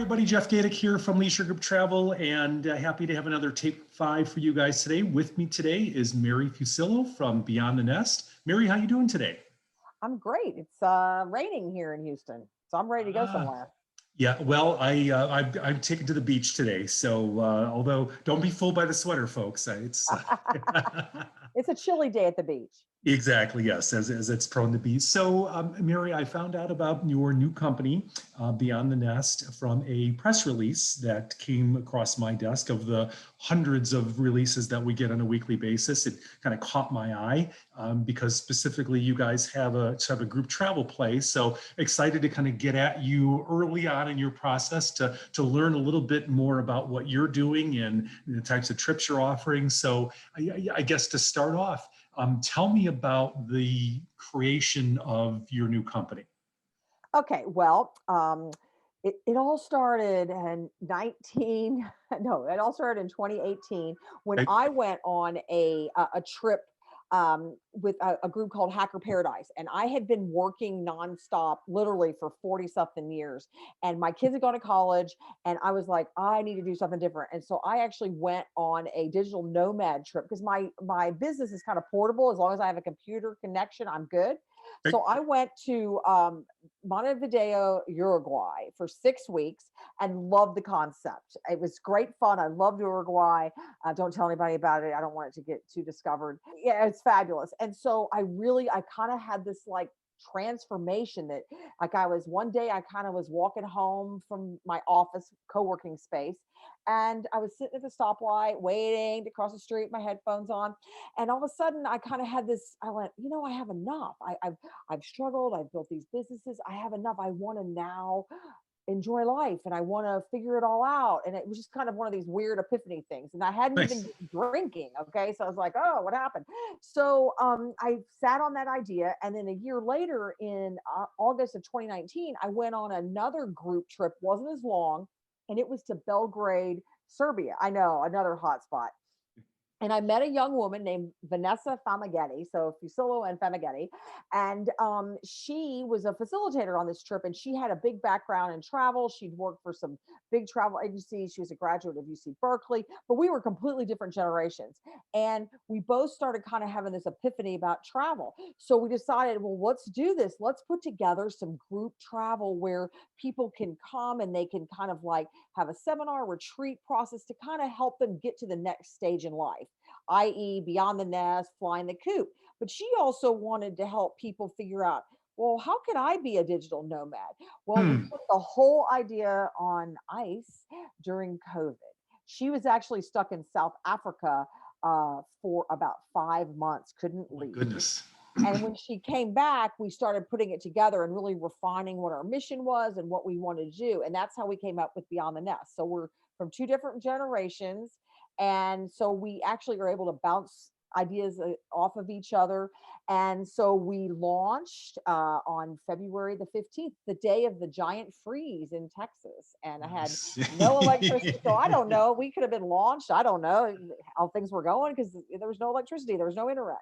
everybody. Jeff Gayduk here from Leisure Group Travel, and happy to have another Tape 5 for you guys today. With me today is Mary Fusillo from Beyond the Nest. Mary, how you doing today? I'm great. It's raining here in Houston, so I'm ready to go Ah, somewhere. yeah, well, I'm taken to the beach today, so although don't be fooled by the sweater, folks. It's It's a chilly day at the beach. Exactly, yes, as it's prone to be. So, Mary, I found out about your new company, Beyond the Nest, from a press release that came across my desk. Of the hundreds of releases that we get on a weekly basis, it kind of caught my eye because specifically you guys have a group travel play. So excited to kind of get at you early on in your process to learn a little bit more about what you're doing and the types of trips you're offering. So I guess to start off, tell me about the creation of your new company. Okay, well, it all started in 19, no, it all started in 2018 when Okay. I went on a trip with a group called Hacker Paradise. And I had been working nonstop literally for 40 something years. And my kids had gone to college, and I was like, I need to do something different. And so I actually went on a digital nomad trip because my business is kind of portable. As long as I have a computer connection, I'm good. Okay. So I went to Montevideo, Uruguay for 6 weeks and loved the concept. It was great fun. I loved Uruguay. Don't tell anybody about it. I don't want it to get too discovered. Yeah, it's fabulous. And so I kind of had this like transformation that like I was one day I kind of was walking home from my office co-working space, and I was sitting at the stoplight waiting to cross the street, my headphones on, and all of a sudden I kind of had this, I went, I have enough. I've struggled, I've built these businesses, I have enough. I want to now enjoy life and I want to figure it all out. And it was just kind of one of these weird epiphany things. And I hadn't even Nice. been drinking. Okay. So I was like, oh, what happened? So I sat on that idea. And then a year later in August of 2019, I went on another group trip, wasn't as long, and it was to Belgrade, Serbia. I know, another hot spot. And I met a young woman named Vanessa Famighetti, so Fusillo and Famighetti, and she was a facilitator on this trip, and she had a big background in travel. She'd worked for some big travel agencies. She was a graduate of UC Berkeley, but we were completely different generations, and we both started kind of having this epiphany about travel. So we decided, well, let's do this. Let's put together some group travel where people can come and they can kind of like have a seminar retreat process to kind of help them get to the next stage in life, i.e., beyond the nest, flying the coop. But she also wanted to help people figure out, well, how could I be a digital nomad? Well, we Hmm. put the whole idea on ice during COVID. She was actually stuck in South Africa for about 5 months, couldn't Oh my leave. goodness. And when she came back, we started putting it together and really refining what our mission was and what we wanted to do. And that's how we came up with Beyond the Nest. So we're from two different generations. And so we actually are able to bounce ideas off of each other. And so we launched on February the 15th, the day of the giant freeze in Texas. And I had Nice. no electricity. So I don't know. We could have been launched. I don't know how things were going because there was no electricity. There was no internet.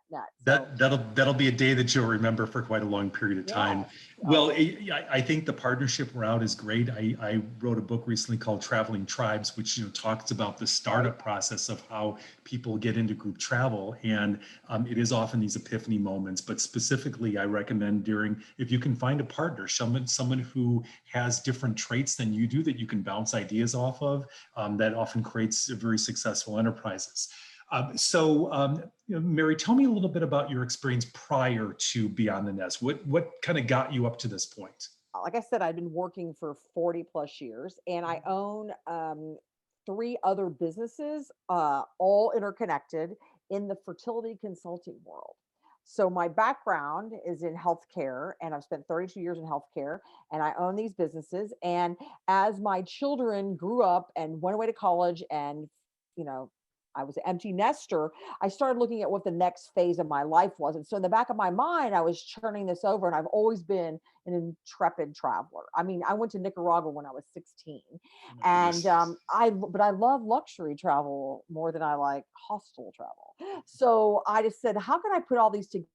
So That'll be a day that you'll remember for quite a long period of time. yeah. Well, Oh, I think the partnership route is great. I wrote a book recently called Traveling Tribes, which talks about the right. startup process of how people get into group travel, and it is often these epiphany moments. But specifically, I recommend if you can find a partner, someone who has different traits than you do that you can bounce ideas off of, that often creates very successful enterprises. Mary, tell me a little bit about your experience prior to Beyond the Nest. What kind of got you up to this point? Like I said, I've been working for 40 plus years and I own three other businesses, all interconnected in the fertility consulting world. So my background is in healthcare and I've spent 32 years in healthcare and I own these businesses. And as my children grew up and went away to college and, you know, I was an empty nester, I started looking at what the next phase of my life was. And so in the back of my mind, I was churning this over and I've always been an intrepid traveler. I mean, I went to Nicaragua when I was 16 Oh my and goodness. but I love luxury travel more than I like hostel travel. So I just said, how can I put all these together?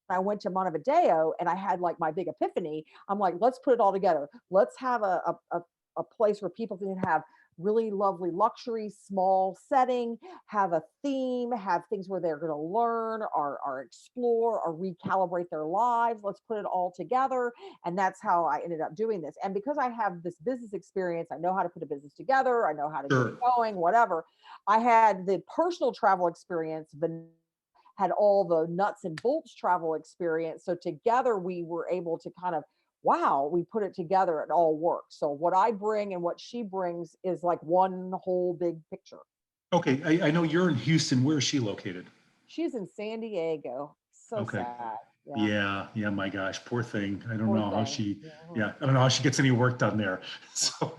I went to Montevideo and I had like my big epiphany. I'm like, let's put it all together. Let's have a a place where people can have really lovely luxury, small setting, have a theme, have things where they're going to learn or explore or recalibrate their lives. Let's put it all together. And that's how I ended up doing this. And because I have this business experience, I know how to put a business together, I know how to get it Sure. going, whatever. I had the personal travel experience, but had all the nuts and bolts travel experience. So together we were able to kind of, wow, we put it together, it all works. So what I bring and what she brings is like one whole big picture. Okay, I know you're in Houston. Where is she located? She's in San Diego. So Okay. sad. Yeah. Yeah, yeah, my gosh, poor thing. I don't Poor know how thing. she, Mhm. yeah, I don't know how she gets any work done there. Yeah. So,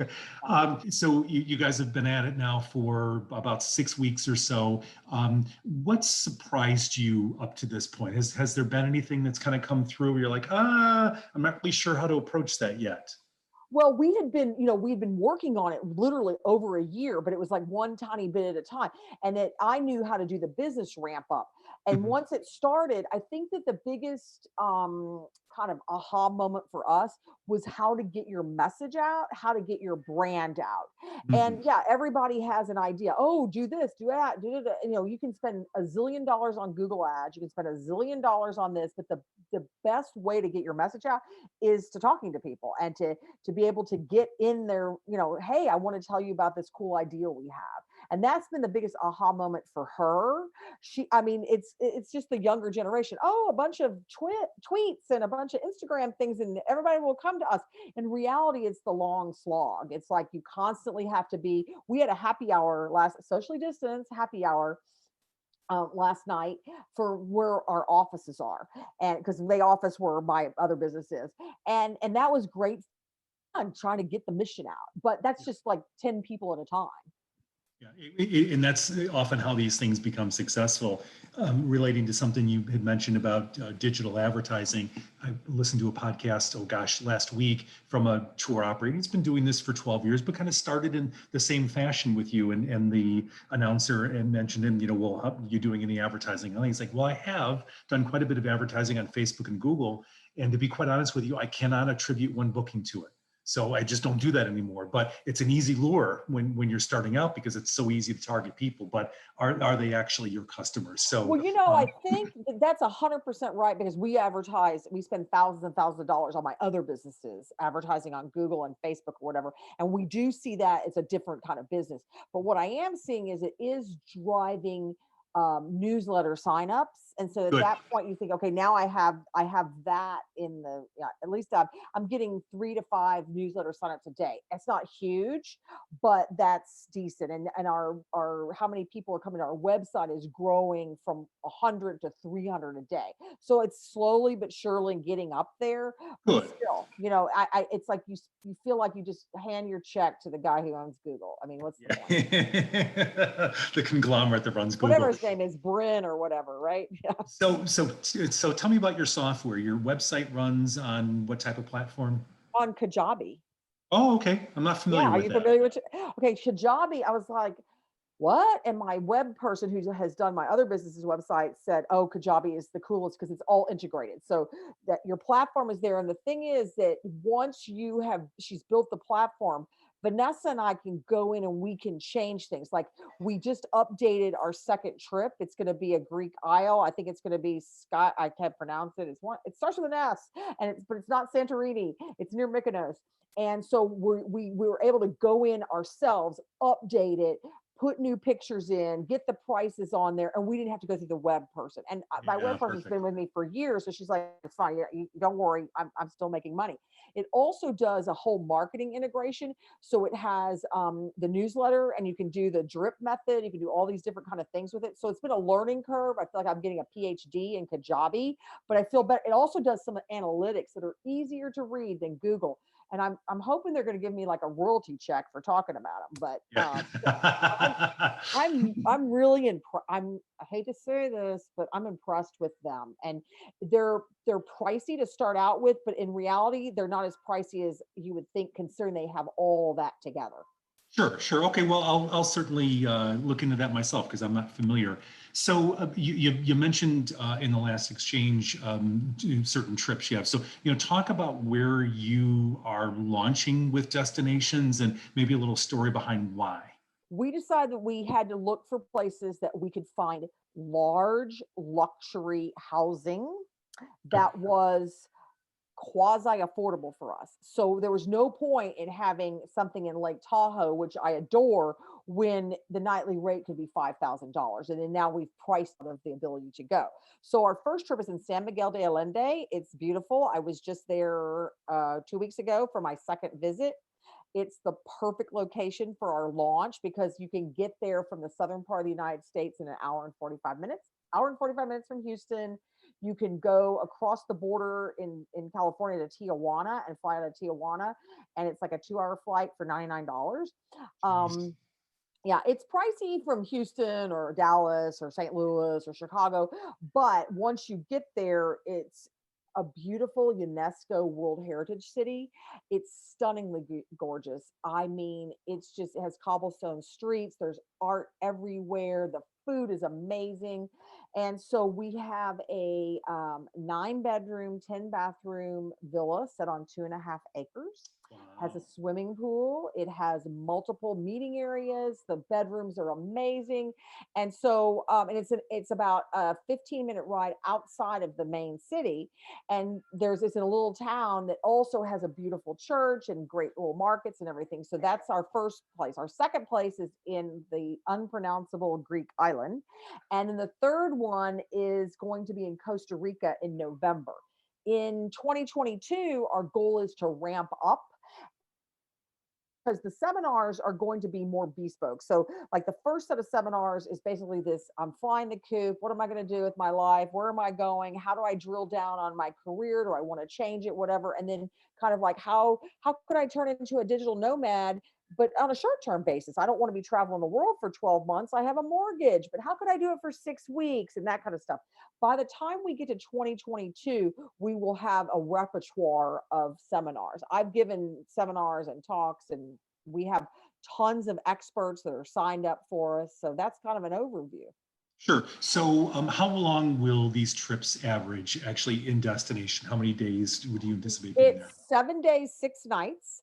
Yeah. so you guys have been at it now for about 6 weeks or so. What surprised you up to this point? Has there been anything that's kind of come through where you're like, I'm not really sure how to approach that yet? Well, we had been, we'd been working on it literally over a year, but it was like one tiny bit at a time. And that I knew how to do the business ramp up. And Mhm. once it started, I think that the biggest kind of aha moment for us was how to get your message out, how to get your brand out. And Mhm. yeah, everybody has an idea. Oh, do this, do that, do that. You can spend a zillion dollars on Google ads, you can spend a zillion dollars on this, but the best way to get your message out is to talking to people and to be able to get in there, hey, I want to tell you about this cool idea we have. And that's been the biggest aha moment for her. I mean, it's just the younger generation. Oh, a bunch of tweets and a bunch of Instagram things, and everybody will come to us. In reality, it's the long slog. It's like you constantly have to be. We had a happy hour last, socially distanced happy hour last night for where our offices are, and because the office where my other business is, and that was great fun trying to get the mission out. But that's just like 10 people at a time. Yeah, and that's often how these things become successful. Relating to something you had mentioned about digital advertising, I listened to a podcast, oh gosh, last week from a tour operator. He's been doing this for 12 years, but kind of started in the same fashion with you. And the announcer and mentioned him, well, how are you doing any advertising? And he's like, well, I have done quite a bit of advertising on Facebook and Google. And to be quite honest with you, I cannot attribute one booking to it. So I just don't do that anymore. But it's an easy lure when you're starting out because it's so easy to target people. But are they actually your customers? So Well, I think that's 100% right because we advertise, we spend thousands and thousands of dollars on my other businesses advertising on Google and Facebook or whatever. And we do see that it's a different kind of business. But what I am seeing is it is driving newsletter signups. And so at good. that point you think, okay, now I have that in the, yeah, at least I'm getting 3 to 5 newsletter signups a day. It's not huge, but that's decent. And our how many people are coming to our website is growing from 100 to 300 a day. So it's slowly but surely getting up there. But Good. still, it's like you feel like you just hand your check to the guy who owns Google. I mean, what's the point? Yeah. The conglomerate that runs Whatever Google. his name is, Bryn or whatever, right? Yeah. So tell me about your software. Your website runs on what type of platform? On Kajabi. Oh, okay. I'm not Yeah, familiar are with you that. familiar with? Okay, Kajabi. I was like, what? And my web person who has done my other business's website said, oh, Kajabi is the coolest because it's all integrated. So that your platform is there. And the thing is that once she's built the platform, Vanessa and I can go in and we can change things. Like we just updated our second trip. It's going to be a Greek Isle. I think it's going to be Scott. I can't pronounce it. It starts with an S, but it's not Santorini. It's near Mykonos. And so we were able to go in ourselves, update it, put new pictures in, get the prices on there, and we didn't have to go through the web person. And my Yeah, web person's perfect. been with me for years, so she's like, "It's fine. You don't worry. I'm still making money." It also does a whole marketing integration, so it has the newsletter, and you can do the drip method. You can do all these different kind of things with it. So it's been a learning curve. I feel like I'm getting a PhD in Kajabi, but I feel better. It also does some analytics that are easier to read than Google. And I'm hoping they're going to give me like a royalty check for talking about them. But I'm Yeah. I'm really I hate to say this, but I'm impressed with them. And they're pricey to start out with, but in reality, they're not as pricey as you would think, considering they have all that together. Sure, sure. Okay, well, I'll certainly look into that myself because I'm not familiar. So you mentioned in the last exchange certain trips you have. So talk about where you are launching with destinations and maybe a little story behind why. We decided that we had to look for places that we could find large luxury housing Okay. that was quasi affordable for us. So there was no point in having something in Lake Tahoe, which I adore, when the nightly rate could be $5,000. And then now we've priced out of the ability to go. So our first trip is in San Miguel de Allende. It's beautiful. I was just there 2 weeks ago for my second visit. It's the perfect location for our launch because you can get there from the southern part of the United States in an hour and 45 minutes. Hour and 45 minutes from Houston. You can go across the border in California to Tijuana and fly out of Tijuana, and it's like a 2-hour flight for $99. Jeez. Um, yeah, it's pricey from Houston or Dallas or St. Louis or Chicago, but once you get there, it's a beautiful UNESCO World Heritage City. It's stunningly gorgeous. I mean, it has cobblestone streets, there's art everywhere, the food is amazing. And so we have a 9 bedroom, 10 bathroom villa set on 2.5 acres, has a Wow. swimming pool. It has multiple meeting areas. The bedrooms are amazing. And so, and it's about a 15-minute ride outside of the main city. And it's in a little town that also has a beautiful church and great little markets and everything. So that's our first place. Our second place is in the unpronounceable Greek island. And then the third one is going to be in Costa Rica in November. In 2022, our goal is to ramp up because the seminars are going to be more bespoke. So, like the first set of seminars is basically this: I'm flying the coop. What am I going to do with my life? Where am I going? How do I drill down on my career? Do I want to change it? Whatever. And then kind of like how could I turn into a digital nomad? But on a short term basis, I don't want to be traveling the world for 12 months. I have a mortgage, but how could I do it for 6 weeks and that kind of stuff? By the time we get to 2022, we will have a repertoire of seminars. I've given seminars and talks, and we have tons of experts that are signed up for us. So that's kind of an overview. Sure. So how long will these trips average actually in destination? How many days would you anticipate being It's there? 7 days, 6 nights.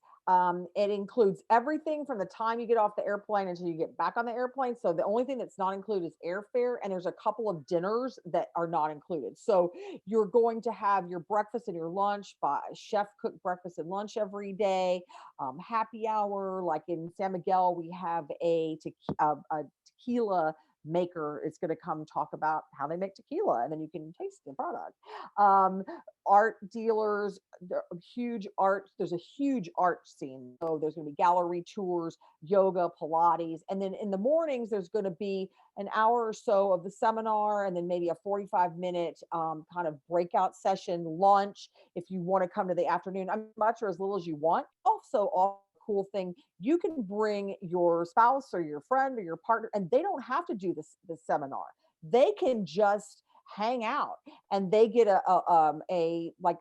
It includes everything from the time you get off the airplane until you get back on the airplane. So the only thing that's not included is airfare, and there's a couple of dinners that are not included. So you're going to have your breakfast and your lunch by chef cooked breakfast and lunch every day. Happy hour, like in San Miguel, we have a tequila maker. It's going to come talk about how they make tequila, and then you can taste the product. Um, Art dealers, there's a huge art scene. So there's going to be gallery tours, yoga, Pilates, and then in the mornings there's going to be an hour or so of the seminar, and then maybe a 45-minute kind of breakout session, lunch. If you want to come to the afternoon, I'm much or as little as you want. Also, all cool thing, you can bring your spouse or your friend or your partner, and they don't have to do this seminar. They can just hang out, and they get a like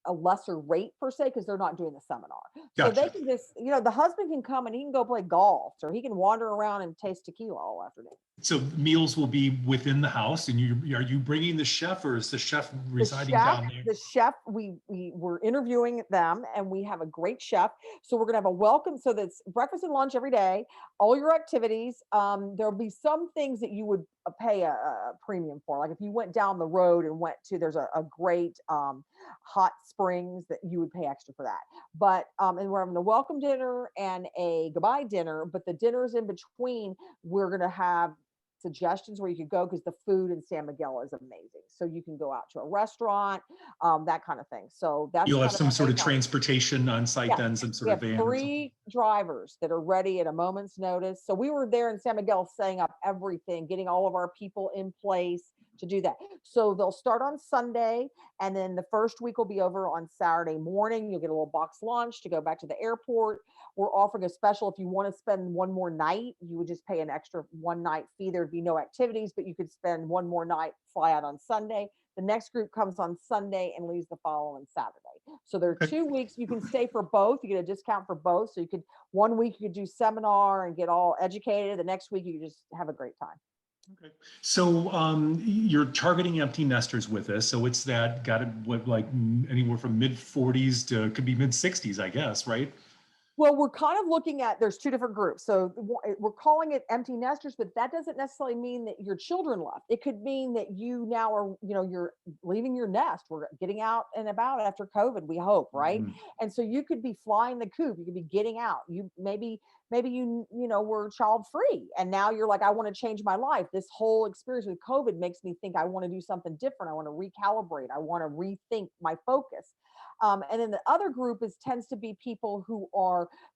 a lesser rate per se because they're not doing the seminar. So they Gotcha. can just, the husband can come and he can go play golf, or he can wander around and taste tequila all afternoon. So meals will be within the house, and are you bringing the chef, or is the chef the residing chef down there? the chef we were interviewing them, and we have a great chef. So we're going to have a welcome, so that's breakfast and lunch every day, all your activities. There'll be some things that you would pay a premium for, like if you went down the road and went to, there's a great hot springs that you would pay extra for that. But and we're having a welcome dinner and a goodbye dinner, but the dinners in between, we're going to have suggestions where you could go, because the food in San Miguel is amazing. So you can go out to a restaurant, that kind of thing. So that's You'll have kind of some our sort main of hub. transportation on site Yeah, then, some we sort of have van or something? 3 drivers that are ready at a moment's notice. So we were there in San Miguel setting up everything, getting all of our people in place to do that. So they'll start on Sunday, and then the first week will be over on Saturday morning. You'll get a little box lunch to go back to the airport. We're offering a special: if you want to spend one more night, you would just pay an extra one night fee. There'd be no activities, but you could spend one more night, fly out on Sunday. The next group comes on Sunday and leaves the following Saturday. So there are Okay. 2 weeks. You can stay for both. You get a discount for both. So you could, one week you could do seminar and get all educated. The next week you could just have a great time. Okay. So you're targeting empty nesters with this. So it's that got it what like anywhere from mid 40s to could be mid 60s, I guess, right? Well, we're kind of looking at, there's two different groups. So we're calling it empty nesters, but that doesn't necessarily mean that your children left. It could mean that you now are, you're leaving your nest. We're getting out and about after COVID, we hope, right? Mhm. And so you could be flying the coop, you could be getting out. You maybe were child free and now you're like, I want to change my life. This whole experience with COVID makes me think I want to do something different. I want to recalibrate. I want to rethink my focus. And then the other group tends to be people who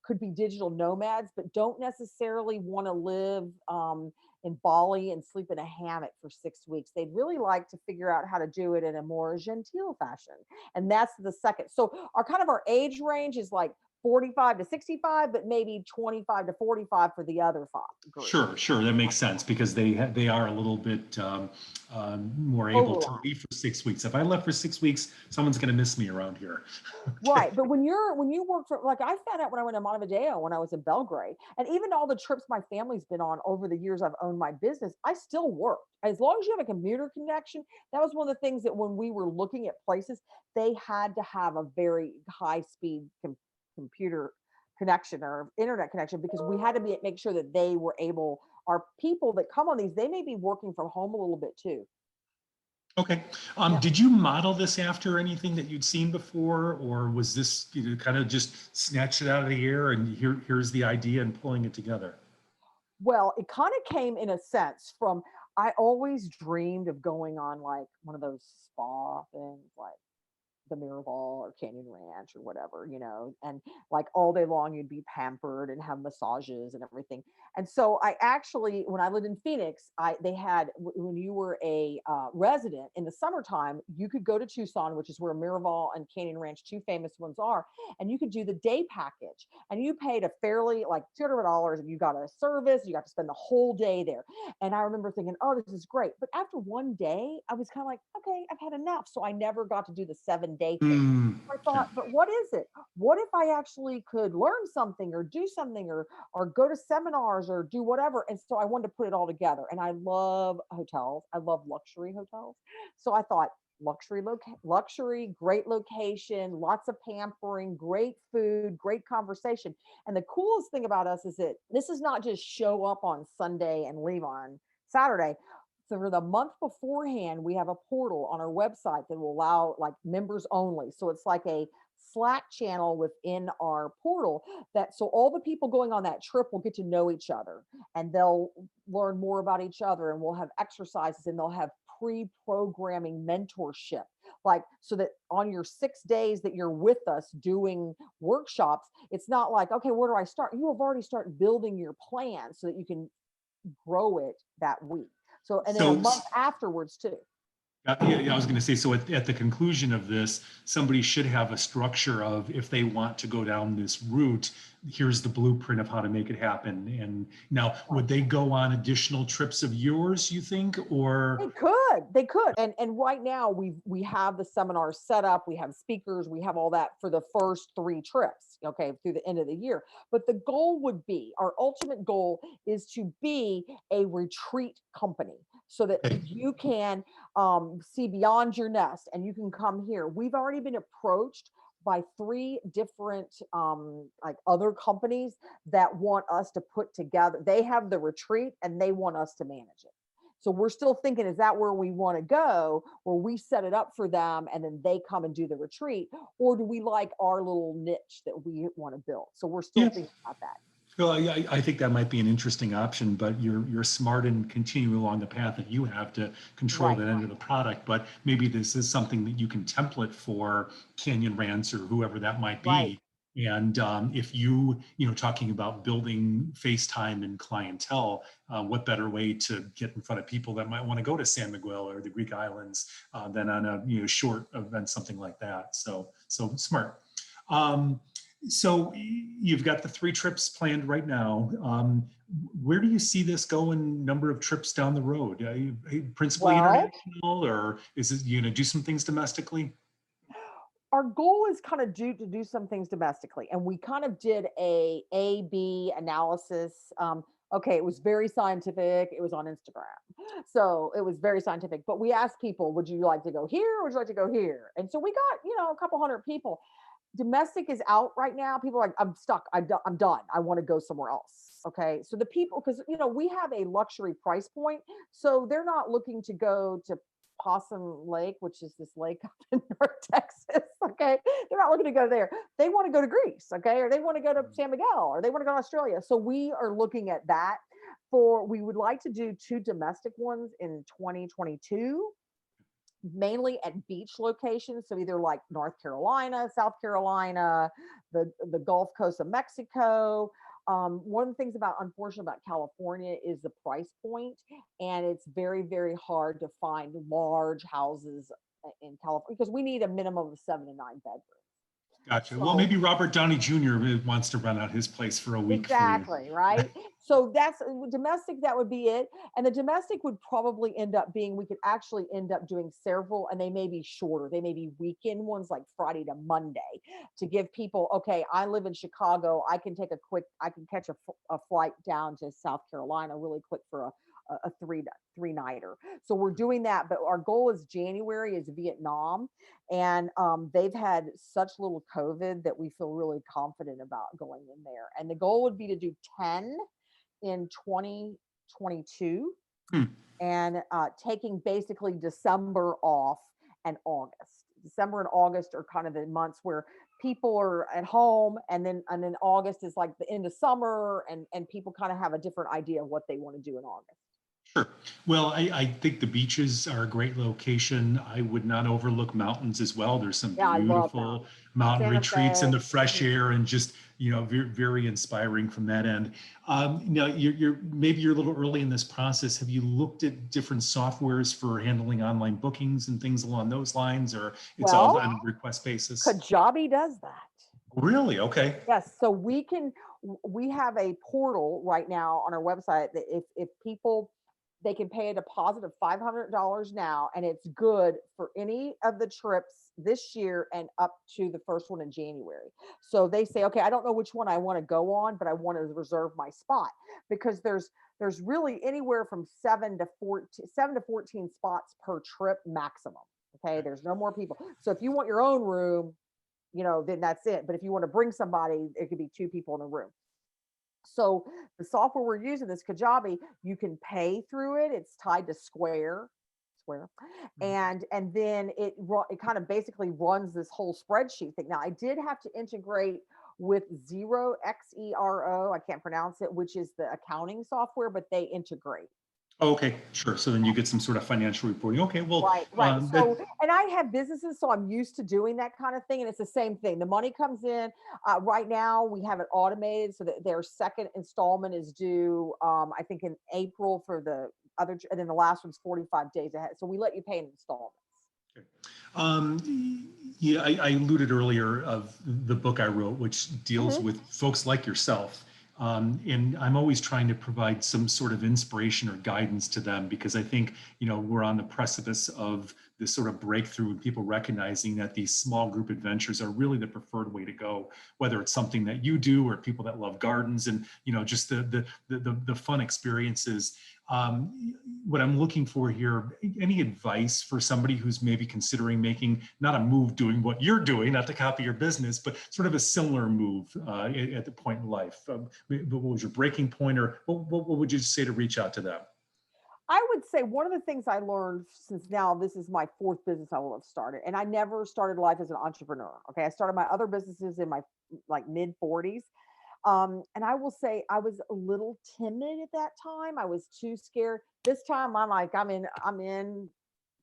could be digital nomads, but don't necessarily want to live in Bali and sleep in a hammock for 6 weeks. They'd really like to figure out how to do it in a more genteel fashion. And that's the second. So our age range is like 45 to 65, but maybe 25 to 45 for the other five group. Sure, sure, that makes sense because they are a little bit more able to Overlap. leave for 6 weeks. If I left for 6 weeks, someone's going to miss me around here. Okay. Right. But when you work for, like, I found out when I went to Montevideo when I was in Belgrade, and even all the trips my family's been on over the years I've owned my business, I still work. As long as you have a computer connection, that was one of the things that when we were looking at places, they had to have a very high speed computer connection or internet connection because we had to make sure that they were able, our people that come on these, they may be working from home a little bit too. Okay. Yeah. Did you model this after anything that you'd seen before, or was this kind of just snatched it out of the air and here's the idea and pulling it together? Well, it kind of came in a sense from, I always dreamed of going on like one of those spa things, like the Miraval or Canyon Ranch or whatever, and like all day long you'd be pampered and have massages and everything. And so I actually, when I lived in Phoenix, they had, when you were a resident in the summertime, you could go to Tucson, which is where Miraval and Canyon Ranch, two famous ones are, and you could do the day package. And you paid a fairly like $200 and you got a service, you got to spend the whole day there. And I remember thinking, oh, this is great. But after one day, I was kind of like, okay, I've had enough. So I never got to do the 7-day thing. I Okay. thought, but what is it? What if I actually could learn something or do something or go to seminars or do whatever? And so I wanted to put it all together. And I love hotels. I love luxury hotels. So I thought luxury, great location, lots of pampering, great food, great conversation. And the coolest thing about us is that this is not just show up on Sunday and leave on Saturday. So for the month beforehand, we have a portal on our website that will allow like members only. So it's like a Slack channel within our portal that, so all the people going on that trip will get to know each other and they'll learn more about each other, and we'll have exercises and they'll have pre-programming mentorship, like, so that on your 6 days that you're with us doing workshops, it's not like, okay, where do I start? You have already started building your plan so that you can grow it that week. So, and then a So, month afterwards too. yeah, I was going to say, so at the conclusion of this, somebody should have a structure of if they want to go down this route, here's the blueprint of how to make it happen. And now, Right. would they go on additional trips of yours, you think, or? They could. And right now we have the seminars set up, we have speakers, we have all that for the first 3 trips, okay, through the end of the year. But the goal would be, our ultimate goal is to be a retreat company so that Okay. you can see beyond your nest and you can come here. We've already been approached by 3 different like other companies that want us to put together. They have the retreat and they want us to manage it. So we're still thinking, is that where we want to go, where we set it up for them and then they come and do the retreat? Or do we like our little niche that we want to build? So we're still Yeah. thinking about that. Well, I think that might be an interesting option, but you're smart in continuing along the path that you have to control Right. that end of the product. But maybe this is something that you can template for Canyon Ranch or whoever that might Right. be. And if talking about building FaceTime and clientele, what better way to get in front of people that might want to go to San Miguel or the Greek islands than on a short event, something like that. So smart. So you've got the 3 trips planned right now. Where do you see this going number of trips down the road? Principally Well, international, or is it, you know, do some things domestically? our goal is kind of to do some things domestically, and we kind of did A/B analysis. Okay, it was very scientific. It was on Instagram, so it was very scientific. But we asked people, "Would you like to go here? Or would you like to go here?" And so we got, a couple hundred people. Domestic is out right now. People are like, "I'm stuck. I'm done. I want to go somewhere else." Okay, so the people, because we have a luxury price point, so they're not looking to go to Possum Lake, which is this lake up in North Texas. Okay, they're not looking to go there. They want to go to Greece. Okay, or they want to go to San Miguel, or they want to go to Australia. So we are looking at that. We would like to do two domestic ones in 2022, mainly at beach locations. So either like North Carolina, South Carolina, the Gulf Coast of Mexico. One of the things unfortunately, about California is the price point, and it's very, very hard to find large houses in California because we need a minimum of 7 to 9 bedrooms. Gotcha. Well, So maybe Robert Downey Jr. wants to rent out his place for a week for you. exactly, right? So that's domestic, that would be it. And the domestic would probably end up being, we could actually end up doing several, and they may be shorter. They may be weekend ones, like Friday to Monday, to give people, okay, I live in Chicago. I can catch a flight down to South Carolina really quick for a three nighter. So we're doing that, but our goal is January is Vietnam, and they've had such little COVID that we feel really confident about going in there. And the goal would be to do 10 in 2022, Hmm. and taking basically December off and August. December and August are kind of the months where people are at home, and then August is like the end of summer, and people kind of have a different idea of what they want to do in August. Sure. Well, I think the beaches are a great location. I would not overlook mountains as well. There's some Yeah, I love beautiful mountains. mountain Santa retreats in Fe. the fresh Mhm. air, and just, very, very inspiring from that end. Now, maybe you're a little early in this process. Have you looked at different softwares for handling online bookings and things along those lines, or it's all Well, on a request basis? Kajabi does that. Really? Okay. Yes, so we have a portal right now on our website that if people, they can pay a deposit of $500 now, and it's good for any of the trips this year and up to the first one in January. So they say, okay, I don't know which one I want to go on, but I want to reserve my spot, because there's really anywhere from 7 to 14 spots per trip maximum. Okay, there's no more people. So if you want your own room, then that's it. But if you want to bring somebody, it could be two people in a room. So the software we're using, this Kajabi, you can pay through it. It's tied to Square, and then it kind of basically runs this whole spreadsheet thing. Now I did have to integrate with Xero, I can't pronounce it, which is the accounting software, but they integrate. Oh, okay, sure. So then you get some sort of financial reporting. Okay, well, Right, right. that, So, and I have businesses, so I'm used to doing that kind of thing. And it's the same thing. The money comes in. Right now, we have it automated so that their second installment is due, I think, in April for the other, and then the last one's 45 days ahead. So we let you pay in installments. yeah, I alluded earlier of the book I wrote, which deals Mhm. with folks like yourself. And I'm always trying to provide some sort of inspiration or guidance to them, because I think, we're on the precipice of this sort of breakthrough, and people recognizing that these small group adventures are really the preferred way to go, whether it's something that you do or people that love gardens, and, just the fun experiences. What I'm looking for here, any advice for somebody who's maybe considering making not a move doing what you're doing, not to copy your business, but sort of a similar move at the point in life? What was your breaking point, or what would you say to reach out to them? I would say one of the things I learned, since now this is my fourth business I will have started, and I never started life as an entrepreneur. Okay. I started my other businesses in my like mid 40s. And I will say I was a little timid at that time. I was too scared. This time I'm like, I'm in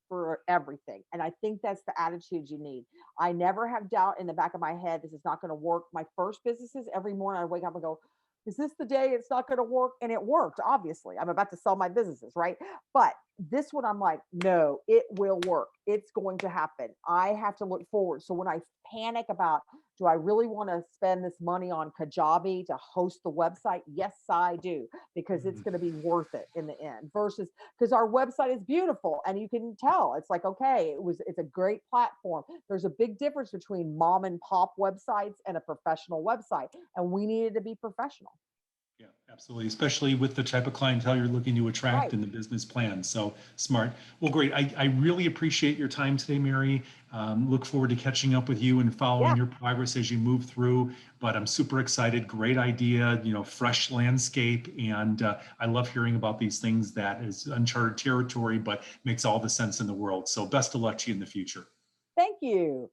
for everything. And I think that's the attitude you need. I never have doubt in the back of my head, this is not going to work. My first businesses, every morning I wake up and go, is this the day it's not going to work? And it worked, obviously. I'm about to sell my businesses, right? But this one, I'm like, no, it will work. It's going to happen. I have to look forward. So when I panic about, do I really want to spend this money on Kajabi to host the website? Yes, I do, because it's Mhm. going to be worth it in the end versus because our website is beautiful and you can tell it's like, okay, it's a great platform. There's a big difference between mom and pop websites and a professional website. And we needed to be professional. Yeah, absolutely. Especially with the type of clientele you're looking to attract Right. in the business plan. So smart. Well, great. I really appreciate your time today, Mary. Look forward to catching up with you and following Yeah. your progress as you move through. But I'm super excited. Great idea, fresh landscape. And I love hearing about these things that is uncharted territory, but makes all the sense in the world. So best of luck to you in the future. Thank you.